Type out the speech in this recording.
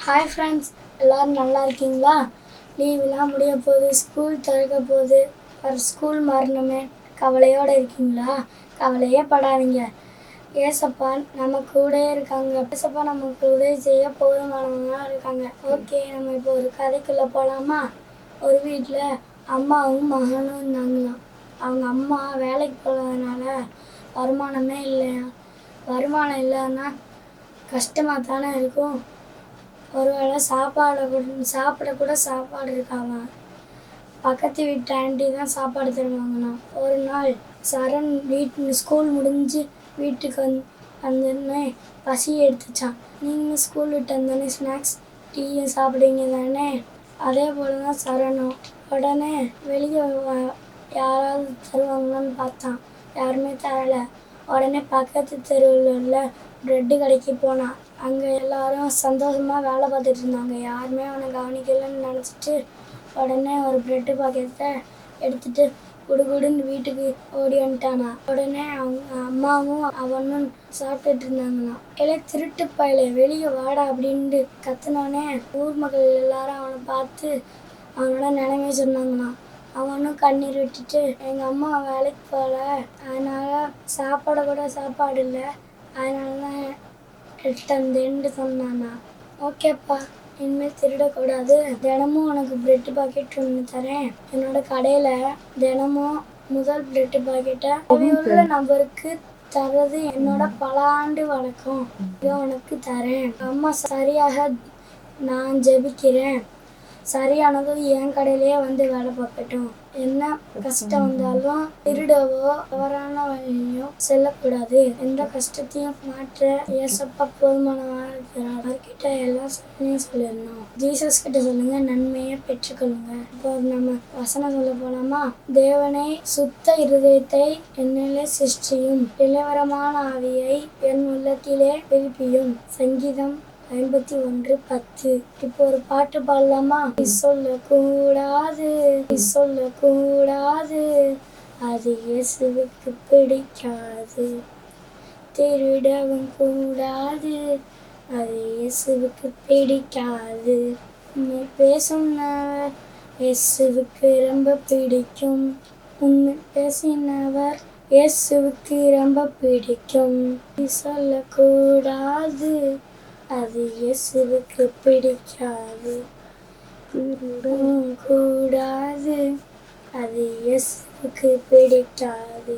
Hi friends, எல்லோரும் நல்லா இருக்கீங்களா? லீவெலாம் முடிய போகுது, ஸ்கூல் திறக்க போகுது. ஸ்கூல் மாறணுமே கவலையோடு இருக்கீங்களா? கவலையே படாதீங்க. ஏசப்பா நம்ம கூட இருக்காங்க. ஏசப்பா நமக்கு உதவி செய்ய போதுமானவங்களாக இருக்காங்க. ஓகே, நம்ம இப்போ ஒரு கதைக்குள்ளே போகலாமா? ஒரு வீட்டில் அம்மாவும் மகனும் இருந்தாங்களாம். அவங்க அம்மா வேலைக்கு போகாதனால வருமானமே இல்லையா. வருமானம் இல்லைன்னா கஷ்டமாக தானே இருக்கும். ஒருவேளை சாப்பிட கூட சாப்பாடு இருக்காங்க. பக்கத்து வீட்டு ஆண்டி தான் சாப்பாடு தருவாங்கண்ணா. ஒரு நாள் சரண் ஸ்கூல் முடிஞ்சு வீட்டுக்கு வந்தோடனே பசி எடுத்துச்சான். நீங்களும் ஸ்கூல் விட்டு வந்தோடனே ஸ்நாக்ஸ் டீயும் சாப்பிடுவீங்க தானே? அதே போல் தான் சரணும். உடனே வெளியே யாராவது தருவாங்களான்னு பார்த்தான். யாருமே தரலை. உடனே பக்கத்து தெருவில் உள்ள ப்ரெட்டு கடைக்கு போனான். அங்கே எல்லாரும் சந்தோஷமாக வேலை பார்த்துட்டு இருந்தாங்க. யாருமே அவனை கவனிக்கலைன்னு நினச்சிட்டு உடனே ஒரு ப்ரெட்டு பாக்கெட்டை எடுத்துகிட்டு குடுகுடுன்னு வீட்டுக்கு ஓடி வந்துட்டானா. உடனே அவங்க அம்மாவும் அவனும் சாப்பிட்டுட்டு இருந்தாங்களாம். திருட்டு பயலே வெளியே வாடா அப்படின்ட்டு கத்துனோடனே ஊர் மக்கள் எல்லாரும் அவனை பார்த்து அவனோட நிலைமையை சொன்னாங்களாம். அவனும் கண்ணீர் விட்டுட்டு எங்கள் அம்மா வேலைக்கு போகல, அதனால் சாப்பாடு இல்லை, அதனால தான் எடுத்து சொன்னானா. ஓகேப்பா, இனிமேல் திருடக்கூடாது. தினமும் உனக்கு ப்ரெட்டு பாக்கெட் ஒன்று தரேன். என்னோட கடையில் தினமும் முதல் ப்ரெட்டு பாக்கெட்டை உள்ள நபருக்கு தர்றது என்னோட பல ஆண்டு வழக்கம். இதை உனக்கு தரேன். அம்மா சரியாக நான் ஜெபிக்கிறேன். சரியானதும் என் கடையிலேயே வந்து வேலை பார்க்கட்டும். என்ன கஷ்டம் வந்தாலும் திருடவோ தவறான வழியோ செல்லக்கூடாது. எந்த கஷ்டத்தையும் மாற்ற ஏசப்பா போதுமானவராக இருக்கிறார். அவர்கிட்ட எல்லா சூழ்நிலையும் சொல்லிடணும். ஜீசஸ் கிட்ட சொல்லுங்க, நன்மையை பெற்றுக்கொள்ளுங்க. இப்போ நம்ம வசனம் சொல்ல போலாமா? தேவனை சுத்த இருதயத்தை என்னிலே சிருஷ்டியும், இளவரமான ஆவியை என் உள்ளத்திலே எழுப்பியும். சங்கீதம் 51:10. இப்போ ஒரு பாட்டு பாடலாமா? சொல்லக்கூடாது, அது இயேசுவுக்கு பிடிக்காது. திருடவும் கூடாது, அது இயேசுவுக்கு பிடிக்காது. உண்மை பேசுனவர் இயேசுவுக்கு ரொம்ப பிடிக்கும். உண்மை பேசினவர் இயேசுவுக்கு ரொம்ப பிடிக்கும். சொல்லக்கூடாது, அது இயேசுவுக்கு பிடிக்காது. கூடாது, அது இயேசுவுக்கு பிடிக்காது.